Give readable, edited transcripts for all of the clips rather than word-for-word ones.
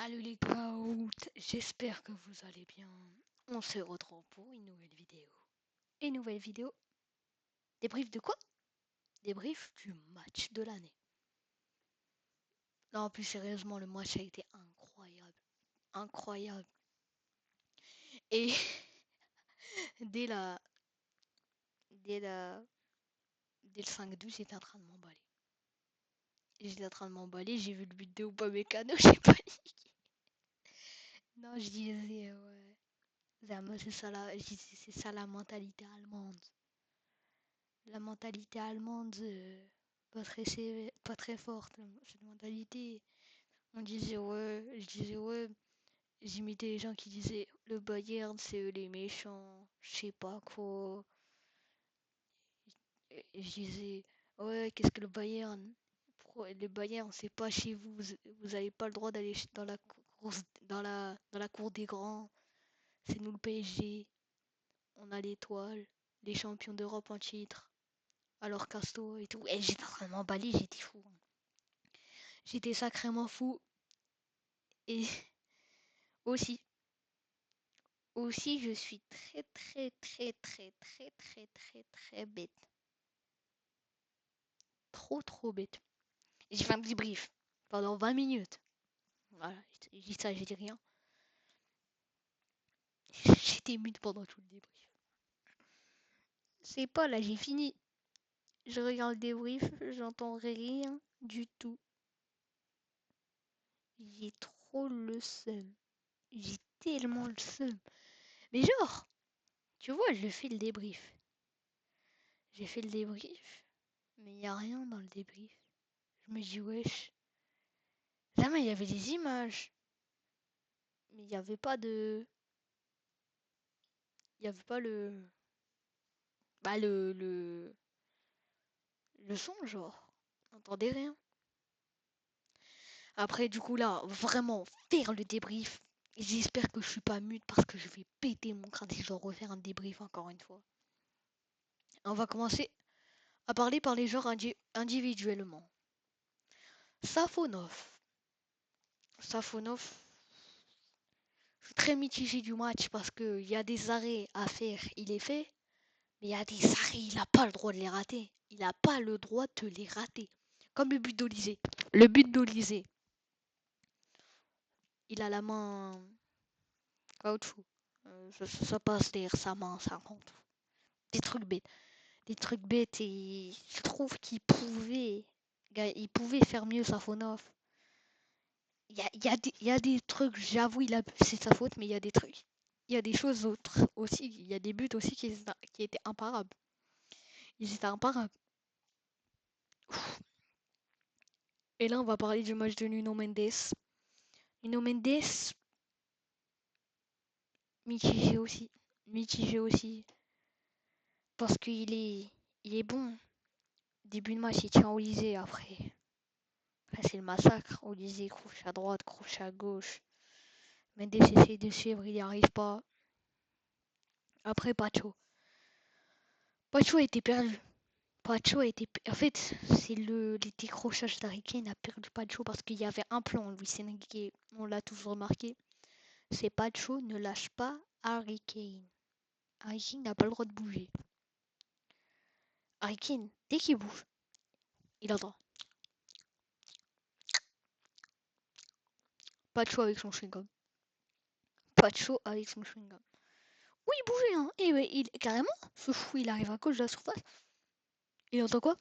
Allô les gars, j'espère que vous allez bien. On se retrouve pour une nouvelle vidéo. Une nouvelle vidéo. Débrief de quoi? Débrief du match de l'année. Non, plus sérieusement, le match a été incroyable. Incroyable. Et dès la... Dès la... Dès le 5-12, j'étais en train de m'emballer. J'étais en train de m'emballer, j'ai vu le but de Upamecano, j'ai paniqué. Non, je disais, ouais. C'est ça la mentalité allemande. La mentalité allemande, pas très forte, cette mentalité. On disait ouais, je disais ouais, j'imitais les gens qui disaient le Bayern c'est eux les méchants, je sais pas quoi. Et je disais ouais, qu'est-ce que le Bayern? Le Bayern c'est pas chez vous, vous avez pas le droit d'aller dans la course, dans la cour des grands. C'est nous le PSG, on a l'étoile, les champions d'Europe en titre. Alors Casto et tout. Et j'étais en train de m'emballer, j'étais fou. J'étais sacrément fou. Et aussi, aussi, je suis très bête. Trop bête. J'ai fait un débrief pendant 20 minutes. Voilà, j'ai dit ça, j'ai dit rien. J'étais mute pendant tout le débrief. C'est pas là, j'ai fini. Je regarde le débrief, j'entends rien du tout. J'ai trop le seum. J'ai tellement le seum. Mais genre, tu vois, je fais le débrief. J'ai fait le débrief, mais il n'y a rien dans le débrief. Je me dis, wesh. Jamais il y avait des images, mais il n'y avait pas de. Il n'y avait pas le. Bah, le son, genre. On n'entendait rien. Après, du coup, là, vraiment, faire le débrief. J'espère que je suis pas mute parce que je vais péter mon crâne si je dois refaire un débrief encore une fois. On va commencer à parler par les genres individuellement. Safonov. Safonov, je suis très mitigé du match parce qu'il y a des arrêts à faire, il les fait, mais il y a des arrêts, il n'a pas le droit de les rater. Il n'a pas le droit de les rater. Comme le but d'Olysée. Le but d'Olysée, il a la main caoutchouc. Ça passe derrière sa main, ça compte. Des trucs bêtes. Des trucs bêtes et je trouve il pouvait faire mieux Safonov. Il y a des trucs, j'avoue, c'est sa faute, mais il y a des trucs. Il y a des choses autres aussi. Il y a des buts aussi qui étaient imparables. Ils étaient imparables. Et là, on va parler du match de Nuno Mendes. Nuno Mendes, mitigé aussi. Mitigé aussi. Parce il est bon. Début de match, il tient Olysée. Après, c'est le massacre. Olysée, croche à droite, croche à gauche. Mendes essaye de suivre, il n'y arrive pas. Après, Pacho. Pacho a été perdu. En fait, c'est les décrochages d'Harry Kane a perdu Pacho parce qu'il y avait un plan, Luis Enrique, on l'a tous remarqué. C'est Pacho ne lâche pas Harry Kane. Harry Kane n'a pas le droit de bouger. Harry Kane, dès qu'il bouge, il entend. Pacho avec son chewing-gum. Pacho avec son chewing-gum. Oui, il bougeait, hein. Et ouais, carrément, ce fou, il arrive à gauche de la surface. Il entend quoi?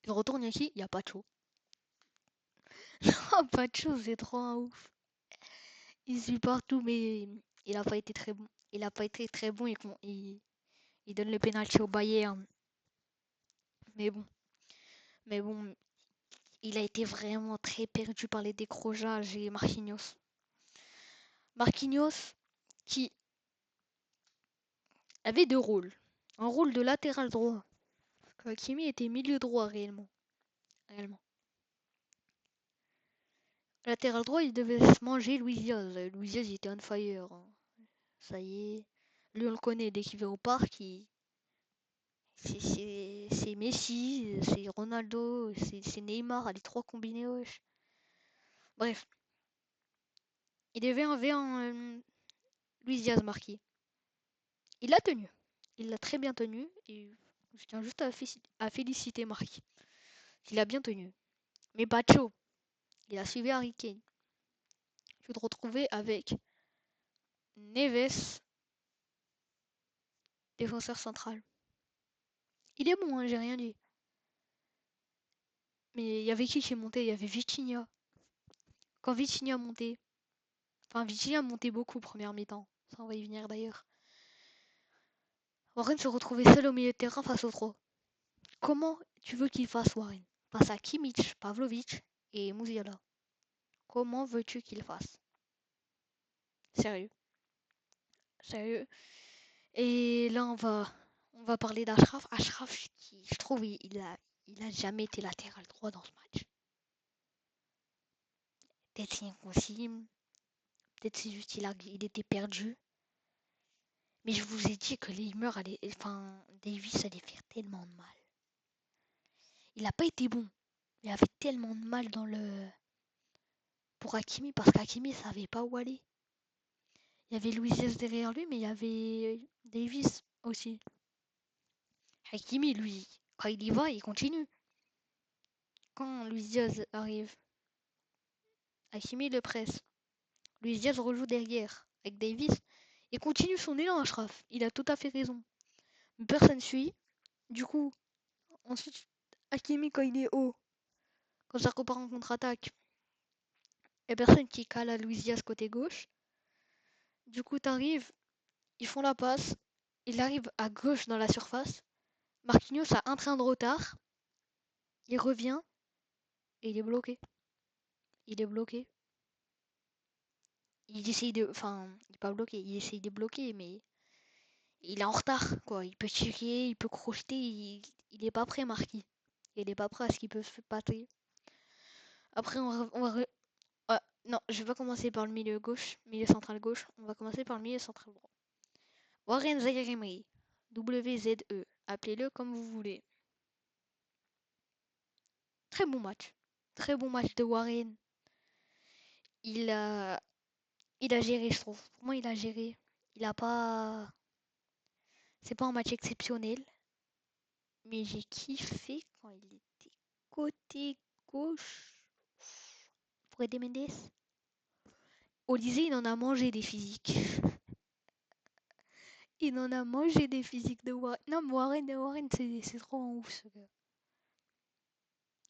Il retourne ici, il y a Pacho. Non, Pacho, c'est trop un ouf. Il suit partout, mais il a pas été très bon. Il a pas été très bon il donne le penalty au Bayern. Mais bon, mais bon, il a été vraiment très perdu par les décrochages et Marquinhos. Marquinhos qui avait deux rôles. Un rôle de latéral droit. Hakimi était milieu droit réellement. Réellement. Latéral droit, il devait se manger Luis Diaz. Luis Diaz, il était on fire, hein. Ça y est. Lui, on le connaît. Dès qu'il va au parc, C'est Messi, c'est Ronaldo, c'est Neymar, les trois combinés, wesh. Bref, il avait un V1 Luis Diaz marqué. Il l'a tenu. Il l'a très bien tenu et je tiens juste à féliciter Marquis. Il a bien tenu. Mais Pacho, il a suivi Harry Kane. Je vais te retrouver avec Neves, défenseur central. Il est bon, hein, j'ai rien dit. Mais il y avait qui est monté? Il y avait Vitinha. Quand Vitinha montait, enfin Vitinha montait beaucoup première mi-temps. Ça on va y venir d'ailleurs. Warren se retrouvait seul au milieu de terrain face aux trois. Comment tu veux qu'il fasse Warren? Face à Kimmich, Pavlovic et Musiala. Comment veux-tu qu'il fasse? Sérieux. Sérieux. Et là, on va parler d'Ashraf. Ashraf, qui, je trouve, il a jamais été latéral droit dans ce match. Peut-être c'est impossible. Peut-être c'est juste il était perdu. Mais je vous ai dit que enfin, Davis allait faire tellement de mal. Il n'a pas été bon. Il avait tellement de mal pour Hakimi parce qu'Hakimi savait pas où aller. Il y avait Luis Diaz derrière lui, mais il y avait Davis aussi. Hakimi, lui, quand il y va, il continue. Quand Luis Diaz arrive, Hakimi le presse. Luis Diaz rejoue derrière avec Davis et continue son élan, Ashraf. Il a tout à fait raison. Mais personne suit. Du coup, ensuite, Hakimi, quand il est haut, quand ça repart en contre-attaque, il n'y a personne qui cale à Luis Diaz côté gauche. Du coup, t'arrives, ils font la passe. Il arrive à gauche dans la surface. Marquinhos a un train de retard. Il revient et il est bloqué. Il est bloqué. Il essaye de. Enfin, il n'est pas bloqué. Il essaye de bloquer, mais il est en retard, quoi. Il peut tirer, il peut crocheter. Il est pas prêt, Marquis. Il est pas prêt à ce qu'il peut se passer. Après, non, je vais pas commencer par le milieu gauche, milieu central gauche. On va commencer par le milieu central droit. Warren Zaïre-Emery. WZE. Appelez-le comme vous voulez. Très bon match. Très bon match de Warren. Il a, il a géré, je trouve. Pour moi, il a géré. Il a pas. C'est pas un match exceptionnel. Mais j'ai kiffé quand il était côté gauche pour aider Mendes. Olysée, il en a mangé des physiques. Il en a mangé des physiques de Warren. Non, mais Warren, c'est trop en ouf ce gars.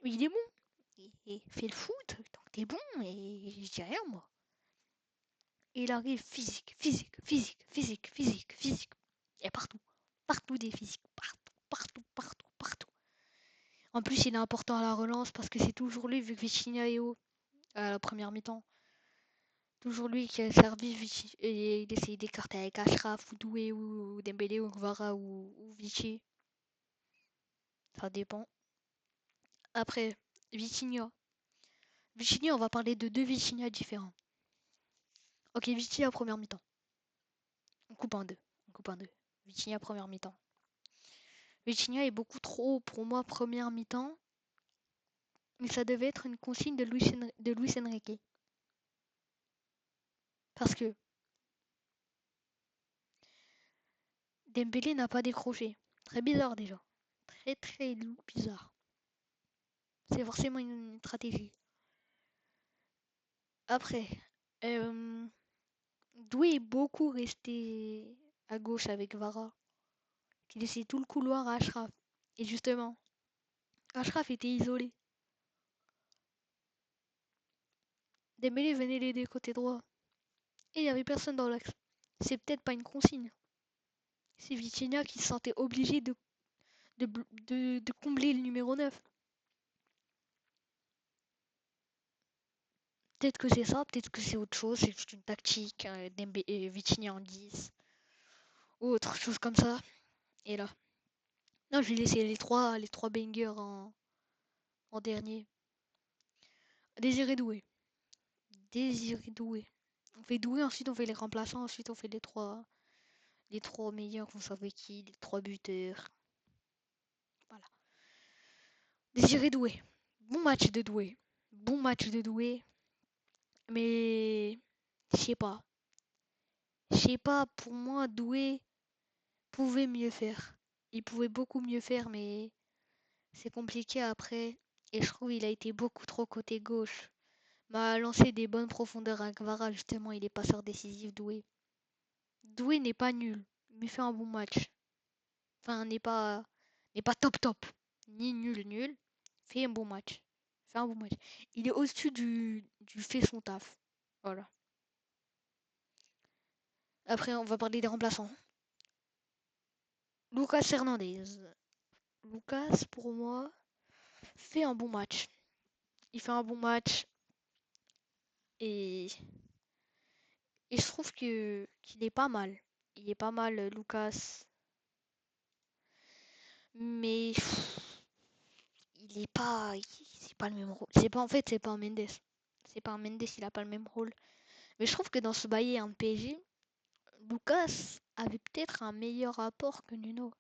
Mais il est bon. Il fait le foot, donc t'es bon, et je dis rien moi. Et il arrive physique, physique, physique, physique, physique, physique. Et partout. Partout des physiques. Partout, partout, partout, partout. En plus, il est important à la relance parce que c'est toujours lui, vu que Vitinha est haut à la première mi-temps. Toujours lui qui a servi et il essaye d'écarter avec Ashraf ou Doué ou Dembélé ou Kvara ou Vichy. Ça dépend. Après, Vitinha. Vitinha, on va parler de deux Vitinha différents. Ok, Vitinha première mi-temps. On coupe en deux. On coupe en deux. Vitinha première mi-temps. Vitinha est beaucoup trop haut pour moi première mi-temps. Mais ça devait être une consigne de Luis Enrique. Parce que Dembélé n'a pas décroché. Très bizarre déjà. Très très bizarre. C'est forcément une stratégie. Après, Doué est beaucoup resté à gauche avec Vara, qui laissait tout le couloir à Ashraf. Et justement, Ashraf était isolé. Dembélé venait l'aider côté droit. Et il n'y avait personne dans l'axe. C'est peut-être pas une consigne. C'est Vitinha qui se sentait obligé de combler le numéro 9. Peut-être que c'est ça, peut-être que c'est autre chose, c'est juste une tactique, Vitinha en 10, ou autre chose comme ça. Et là, non, je vais laisser les trois bangers en dernier. Désiré Doué. Désiré Doué. On fait Doué, ensuite on fait les remplaçants, ensuite on fait les trois meilleurs, vous savez qui, les trois buteurs. Désiré Doué. Bon match de Doué. Bon match de Doué. Mais je sais pas. Je sais pas, pour moi, Doué pouvait mieux faire. Il pouvait beaucoup mieux faire, mais c'est compliqué après. Et je trouve qu'il a été beaucoup trop côté gauche. M'a lancé des bonnes profondeurs à Kvara, justement, il est passeur décisif, Doué. Doué n'est pas nul, mais fait un bon match. Enfin, n'est pas top top. Ni nul nul. Fait un bon match. Fait un bon match. Il est au-dessus du fait son taf. Voilà. Après, on va parler des remplaçants. Lucas Hernandez. Lucas, pour moi, fait un bon match. Il fait un bon match et, et je trouve qu'il est pas mal. Il est pas mal, Lucas. Mais il est pas. C'est pas le même rôle. C'est pas, en fait, c'est pas un Mendes. C'est pas un Mendes, il a pas le même rôle. Mais je trouve que dans ce Bayern PSG, Lucas avait peut-être un meilleur rapport que Nuno.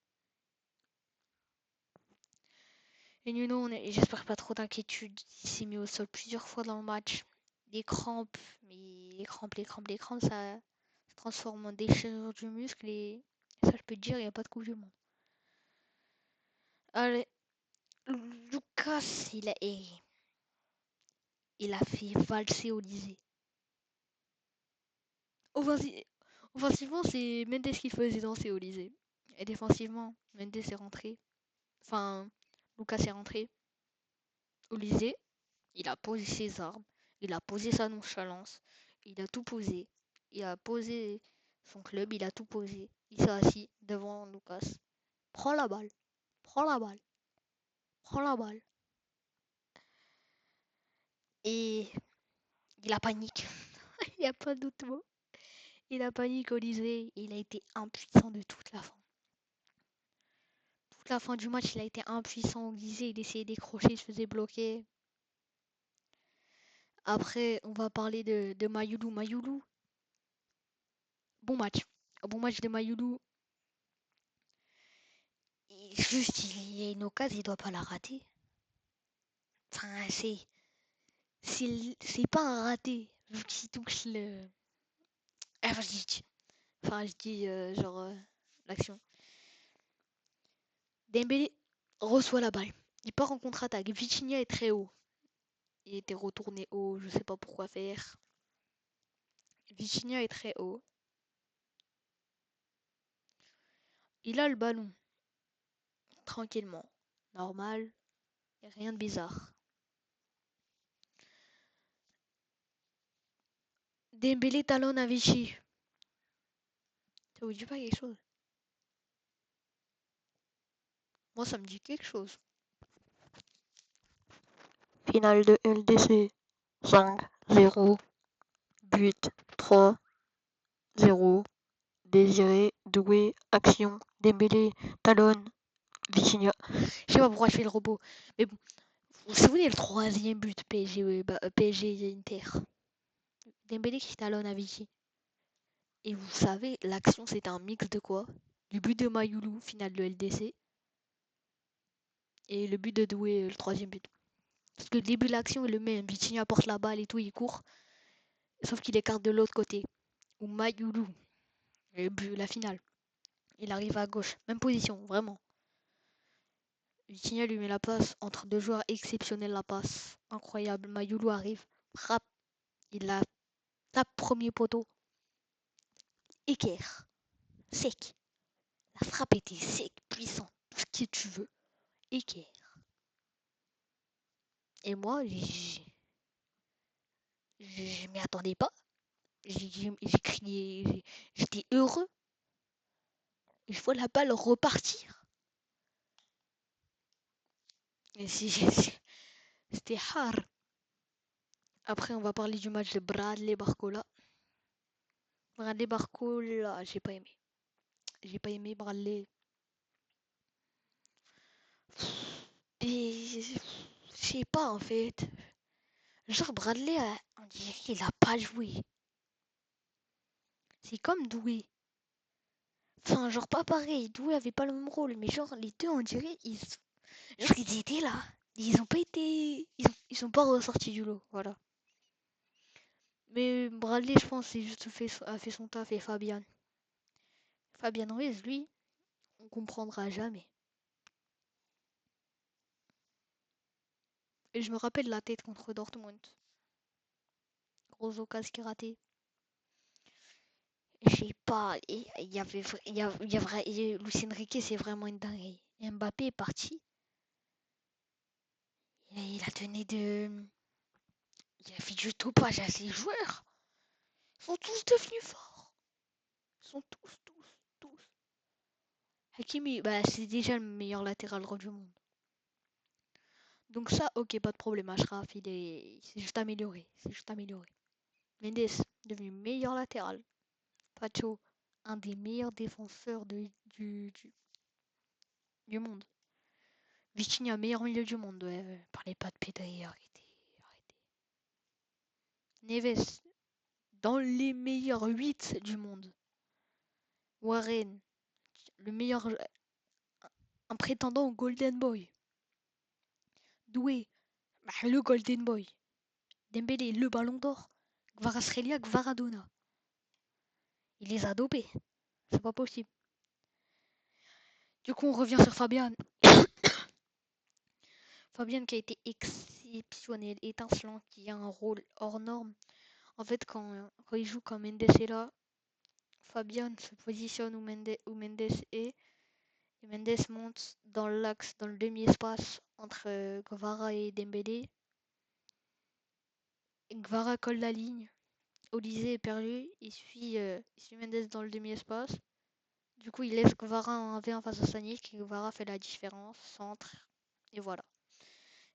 Et Nuno, j'espère pas trop d'inquiétude. Il s'est mis au sol plusieurs fois dans le match. Des crampes, mais les crampes, ça se transforme en déchirure du muscle et ça, je peux te dire, il n'y a pas de coupe du monde. Allez, Lucas, il a fait valser Olysée. Offensi- Offensivement, c'est Mendes qui faisait danser Olysée. Et défensivement, Mendes est rentré. Enfin, Lucas est rentré. Olysée, il a posé ses armes, il a posé sa nonchalance, il a tout posé. Il a posé son club, il a tout posé. Il s'est assis devant Lucas. Prends la balle, prends la balle, prends la balle. Et il a panique. Il n'y a pas d'autre mot. Il a panique Olysée. Il a été impuissant de toute la fin. Toute la fin du match, il a été impuissant Olysée. Il essayait de décrocher, il se faisait bloquer. Après, on va parler de Mayoulou. Mayoulou, bon match. Bon match de Mayoulou. Juste, il y a une occasion, il doit pas la rater. Enfin, c'est pas un raté, vu qu'il touche le. Enfin, je dis genre l'action. Dembélé reçoit la balle. Il part en contre-attaque. Vitinha est très haut. Il était retourné haut, je sais pas pourquoi faire. Vitinha est très haut. Il a le ballon, tranquillement. Normal, rien de bizarre. Dembélé talonne à Vichy. Ça vous dit pas quelque chose? Moi, ça me dit quelque chose. Finale de LDC. 5-0. But 3-0. Désiré, Doué, Action, Dembélé, Talon, Vitinha. Je sais pas pourquoi je fais le robot. Mais bon, vous vous souvenez le troisième but PSG, PSG Inter. Dembélé qui talonne à Vichy. Et vous savez, l'action c'était un mix de quoi? Du but de Mayoulou, finale de LDC. Et le but de Doué, le troisième but. Parce que le début de l'action est le même. Vitinha porte la balle et tout, il court. Sauf qu'il écarte de l'autre côté. Ou Mayoulou, le but, la finale. Il arrive à gauche. Même position, vraiment. Vitinha lui met la passe entre deux joueurs exceptionnels, la passe. Incroyable. Mayoulou arrive, frappe, il la tape premier poteau. Équerre, sec. La frappe était sec, puissante, tout ce que tu veux. Équerre. Et moi, je m'y attendais pas. J'ai crié, j'étais heureux. Je vois la balle repartir. Et c'était hard. Après, on va parler du match de Bradley Barcola. Bradley Barcola, j'ai pas aimé. J'ai pas aimé Bradley. Et je sais pas en fait. Genre Bradley, on dirait qu'il a pas joué. C'est comme Doué. Enfin, genre pas pareil. Doué avait pas le même rôle, mais genre les deux, on dirait genre ils étaient là. Ils ont pas été. Ils sont pas ressortis du lot, voilà. Mais Bradley, je pense, a fait son taf et Fabian. Fabian Ruiz, lui, on comprendra jamais. Et je me rappelle la tête contre Dortmund. Gros occasion qui raté. Je sais pas, il y avait, Lucien Riquet, c'est vraiment une dinguerie. Et Mbappé est parti. Et il a donné de. Il a fait du topage à ses joueurs. Ils sont tous devenus forts. Ils sont tous. Hakimi, bah, c'est déjà le meilleur latéral droit du monde. Donc ça, ok, pas de problème. Ashraf, c'est juste amélioré. C'est juste amélioré. Mendes, devenu meilleur latéral. Pacho, un des meilleurs défenseurs du monde. Vitinha, meilleur milieu du monde. Ouais, parlez pas de Pedri, arrêtez. Neves, dans les meilleurs 8 du monde. Warren, le meilleur, un prétendant au Golden Boy. Doué, bah, le Golden Boy. Dembélé, le Ballon d'Or. Kvaratskhelia, Kvaradona. Il les a dopés. C'est pas possible. Du coup, on revient sur Fabian. Fabian qui a été exceptionnel, étincelant, qui a un rôle hors norme. En fait, quand il joue quand Mendes est là, Fabian se positionne où Mendes est. Et Mendes monte dans l'axe, dans le demi-espace entre Guevara et Dembélé. Et Guevara colle la ligne. Olysée est perdu. Il suit Mendes dans le demi-espace. Du coup, il laisse Guevara en 1v1 face à Sanic. Et Guevara fait la différence. Centre. Et voilà.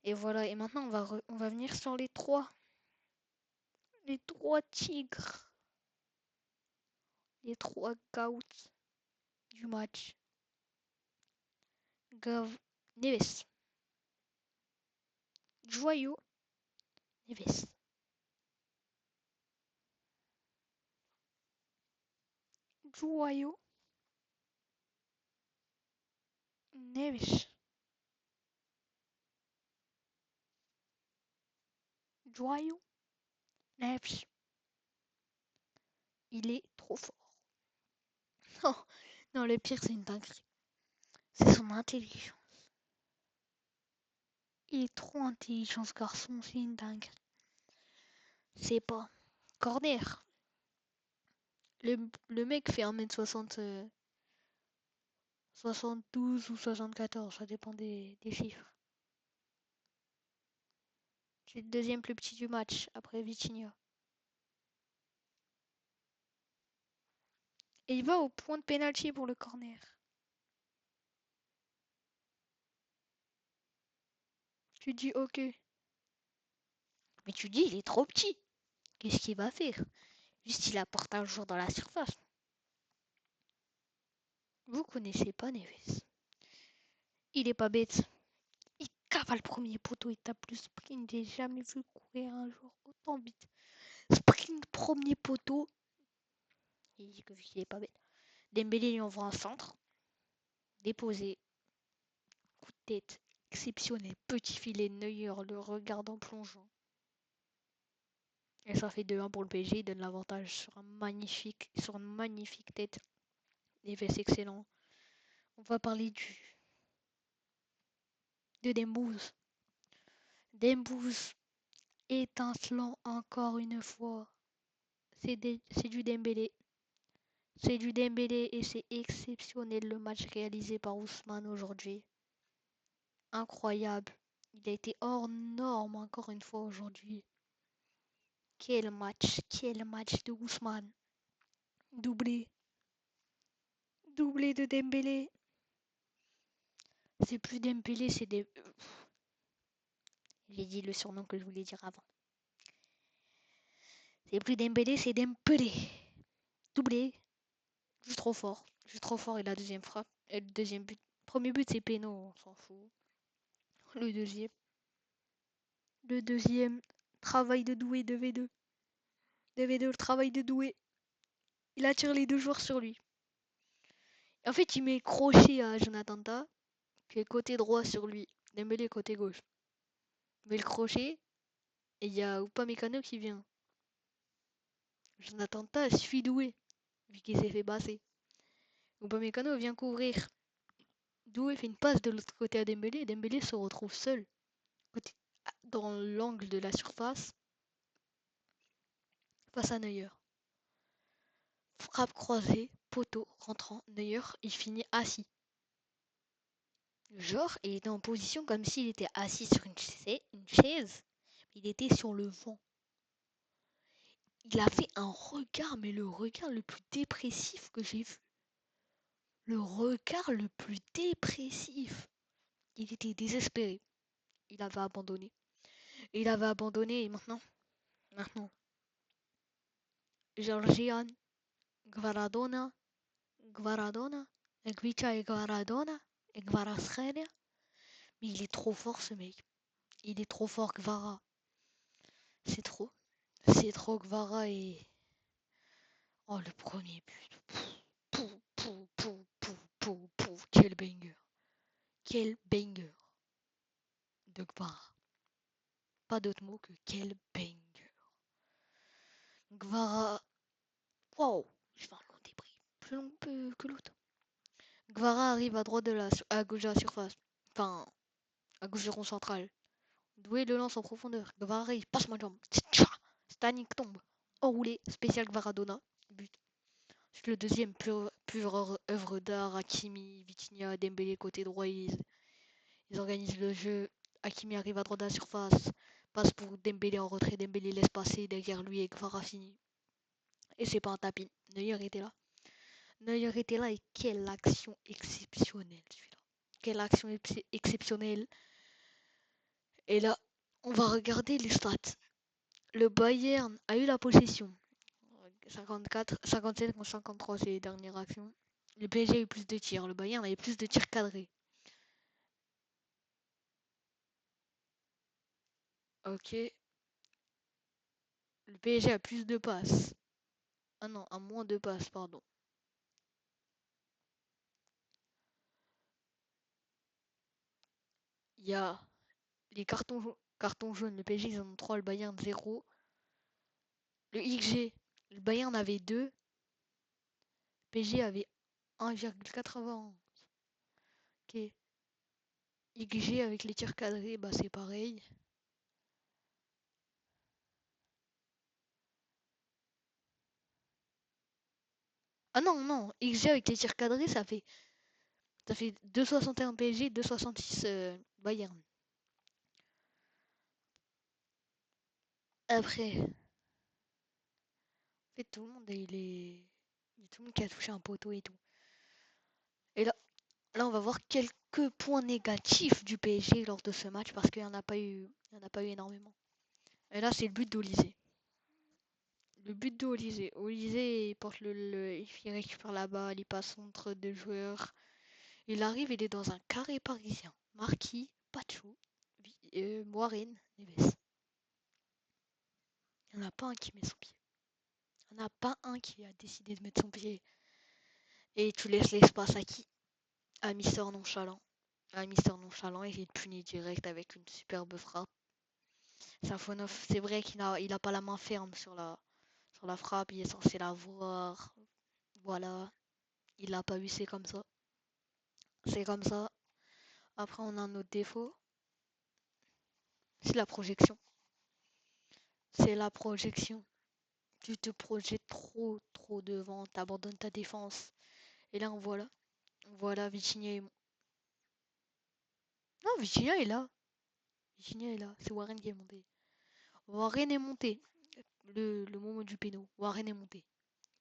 Et voilà. Et maintenant, on va venir sur les trois. Les trois tigres. Les trois gouts du match. Neves. Joyau. Neves. Joyau. Neves. Joyau. Neves. Il est trop fort. Non, non, le pire, c'est une dinguerie. C'est son intelligence. Il est trop intelligent, ce garçon, c'est une dinguerie. C'est pas. Corner. Le mec fait 1m60, 72 ou 74, ça dépend des chiffres. C'est le deuxième plus petit du match, après Vitinha. Et il va au point de pénalty pour le corner. Tu dis ok. Mais tu dis, il est trop petit. Qu'est-ce qu'il va faire? Juste, il apporte un jour dans la surface. Vous connaissez pas Neves. Il est pas bête. Il cavale le premier poteau, il tape le sprint. J'ai jamais vu courir un jour autant vite. Sprint premier poteau. Il dit que il est pas bête. Dembélé lui envoie un centre. Déposé. Coup de tête. Exceptionnel. Petit filet. Neuer le regarde en plongeant. Et ça fait 2-1 pour le PSG. Il donne l'avantage sur une magnifique tête. Neves excellent. On va parler de Dembouz. Dembouz étincelant encore une fois. C'est du Dembélé. C'est du Dembélé et c'est exceptionnel le match réalisé par Ousmane aujourd'hui. Incroyable. Il a été hors norme encore une fois aujourd'hui. Quel match de Ousmane. Doublé. Doublé de Dembélé. C'est plus Dembélé, c'est des... J'ai dit le surnom que je voulais dire avant. C'est plus Dembélé, c'est Dembélé. Doublé. Juste trop fort. Juste trop fort et la deuxième frappe. Et le deuxième but. Premier but c'est péno, on s'en fout. Le deuxième. Le deuxième. Travail de Doué 2v2. 2v2, le travail de Doué. Il attire les deux joueurs sur lui. En fait, il met crochet à Jonathan Ta, qui est côté droit sur lui. Dembélé côté gauche. met le crochet et il y a Upamecano qui vient. Jonathan Tah suit Doué, vu qu'il s'est fait passer. Upamecano vient couvrir. Doué fait une passe de l'autre côté à Dembélé et Dembélé se retrouve seul dans l'angle de la surface face à Neuer. Frappe croisée, poteau rentrant, Neuer, il finit assis. Genre, il était en position comme s'il était assis sur une chaise. Il était sur le vent. Il a fait un regard, mais le regard le plus dépressif que j'ai vu. Le regard le plus dépressif. Il était désespéré. Il avait abandonné. Il avait abandonné et maintenant, Georgian, Gvaradona, Gvicha et Gvaradona, et Kvaratskhelia. Mais il est trop fort ce mec. Il est trop fort Kvara. C'est trop. C'est trop Kvara et... Oh le premier but. Pou, pou, pou, pou, pou, pou. Quel banger. Quel banger de Kvara. Pas d'autre mot que quel banger. Kvara. Wow. Je fais un long débris. Plus long que l'autre. Kvara arrive à droite à gauche de la surface. Enfin, à gauche du rond central. Doué le lance en profondeur. Kvara il passe ma jambe. Stanik tombe. Enroulé. Spécial Kvaradona. But. Le deuxième, pure œuvre d'art. Hakimi, Vitinha, Dembélé côté droit. Ils organisent le jeu. Hakimi arrive à droite de la surface. Passe pour Dembélé en retrait. Dembélé laisse passer derrière lui et Kvara finit. Et c'est pas un tapis. Neuer était là. Neuer était là et quelle action exceptionnelle celui-là. Quelle action exceptionnelle. Et là, on va regarder les stats. Le Bayern a eu la possession. 57 contre 53, c'est les dernières actions. Le PSG a eu plus de tirs. Le Bayern a eu plus de tirs cadrés. Ok. Le PSG a plus de passes. Ah non, a moins de passes, pardon. Il y a les cartons jaunes. Le PSG, ils en ont 3, le Bayern 0. Le XG, le Bayern avait 2. Le PSG avait 1,91. Ok. XG avec les tirs cadrés, bah c'est pareil. Ah non, non, XG avec les tirs cadrés, ça fait 2,61 PSG, 2,66 Bayern. Après, en fait, tout le monde, il y a tout le monde qui a touché un poteau et tout. Et là, on va voir quelques points négatifs du PSG lors de ce match parce qu'il n'y en a pas eu, il y en a pas eu énormément. Et là, c'est le but d'Olysée. Le but d'Olysée. Olysée, il porte il récupère la balle, il passe entre deux joueurs. Il arrive, il est dans un carré parisien. Marquis, Pacho, Warren, Neves. Il n'y en a pas un qui met son pied. Il n'y en a pas un qui a décidé de mettre son pied. Et tu laisses l'espace à qui? À Mister Nonchalant. À Mister Nonchalant, il est puni direct avec une superbe frappe. Safonov, c'est vrai qu'il a pas la main ferme sur la frappe, il est censé la voir. Voilà, il l'a pas vu, c'est comme ça. C'est comme ça. Après, on a un autre défaut. C'est la projection. C'est la projection. Tu te projettes trop devant, t'abandonnes ta défense. Et là, on voit là, Vitinha est... Non, Vitinha est là. Vitinha est là. C'est Warren qui est monté. Warren est monté. Le moment du péno. Warren est monté.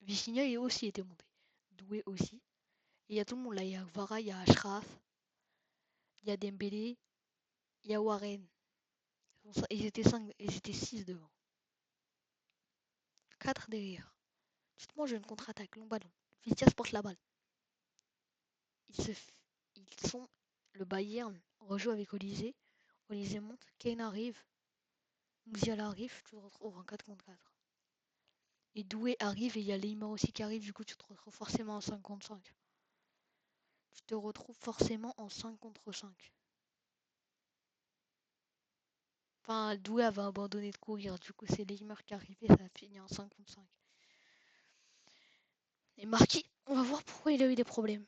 Vitinha est aussi été monté. Doué aussi. Et il y a tout le monde là. Il y a Vara, il y a Ashraf, il y a Dembélé, il y a Warren. Ils étaient 5, ils étaient 6 devant. 4 derrière. Dites-moi, je une contre-attaque, long ballon. Vitias porte la balle. Ils sont. Le Bayern rejoue avec Olysée. Olysée monte. Kane arrive. Musiala arrive. Tu te retrouves en 4 contre 4. Et Doué arrive et il y a Neymar aussi qui arrive. Du coup, tu te retrouves forcément en 5 contre 5. Tu te retrouves forcément en 5 contre 5. Enfin, Doué avait abandonné de courir. Du coup, c'est Neymar qui est arrivé. Ça a fini en 5 contre 5. Et Marquis, on va voir pourquoi il a eu des problèmes.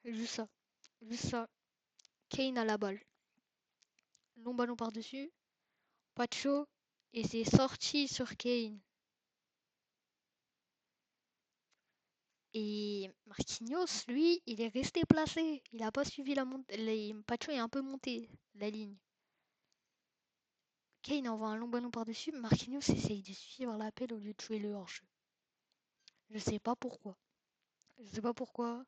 Juste ça. Juste ça. Kane a la balle. Long ballon par-dessus. Pacho. Et c'est sorti sur Kane. Et Marquinhos, lui, il est resté placé. Il a pas suivi la montée. Pacho est un peu monté la ligne. Kane envoie un long ballon par-dessus. Marquinhos essaye de suivre l'appel au lieu de jouer le hors-jeu. Je sais pas pourquoi. Je sais pas pourquoi.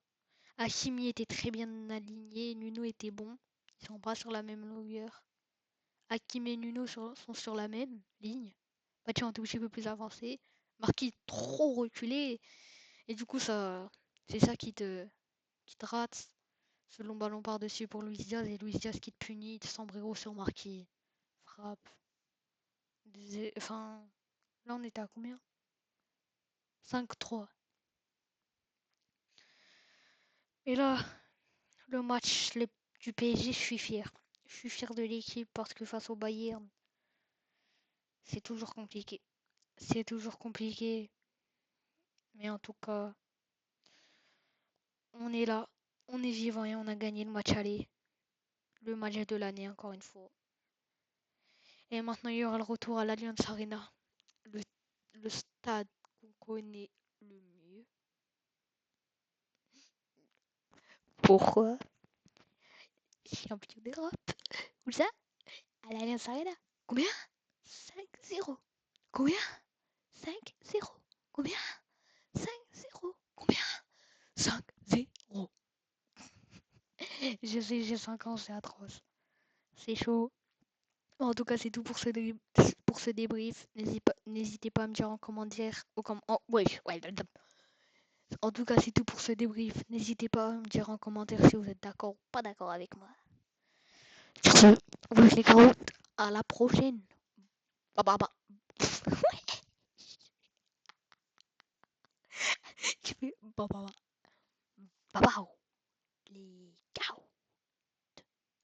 Hakimi était très bien aligné. Nuno était bon. Ils sont pas sur la même longueur. Hakimi et Nuno sont sur la même ligne. Pacho un tout petit peu plus avancé. Marquis trop reculé. Et du coup, c'est ça qui te rate. Ce long ballon par-dessus pour Luis Diaz et Luis Diaz qui te punit, Sombrero sur Marquis. Frappe. Enfin, là on était à combien? 5-3. Et là, le match du PSG, je suis fier. Je suis fier de l'équipe parce que face au Bayern, c'est toujours compliqué. C'est toujours compliqué. Mais en tout cas, on est là. On est vivant et on a gagné le match aller. Le match de l'année, encore une fois. Et maintenant, il y aura le retour à l'Allianz Arena. Le, le stade qu'on connaît le mieux. Pourquoi? Champion d'Europe. Où ça? À l'Allianz Arena. Combien? 5-0. Combien? 5-0. Combien? 5-0. Combien? 5-0. Je sais, j'ai 5 ans, c'est atroce. C'est chaud. En tout cas, c'est tout pour ce débrief. N'hésitez pas à me dire en commentaire. Ouais, ouais. En tout cas, c'est tout pour ce débrief. N'hésitez pas à me dire en commentaire si vous êtes d'accord ou pas d'accord avec moi. Sur ce, vive les carottes. À la prochaine. Bah bah bah. Tu fais bah bah bah.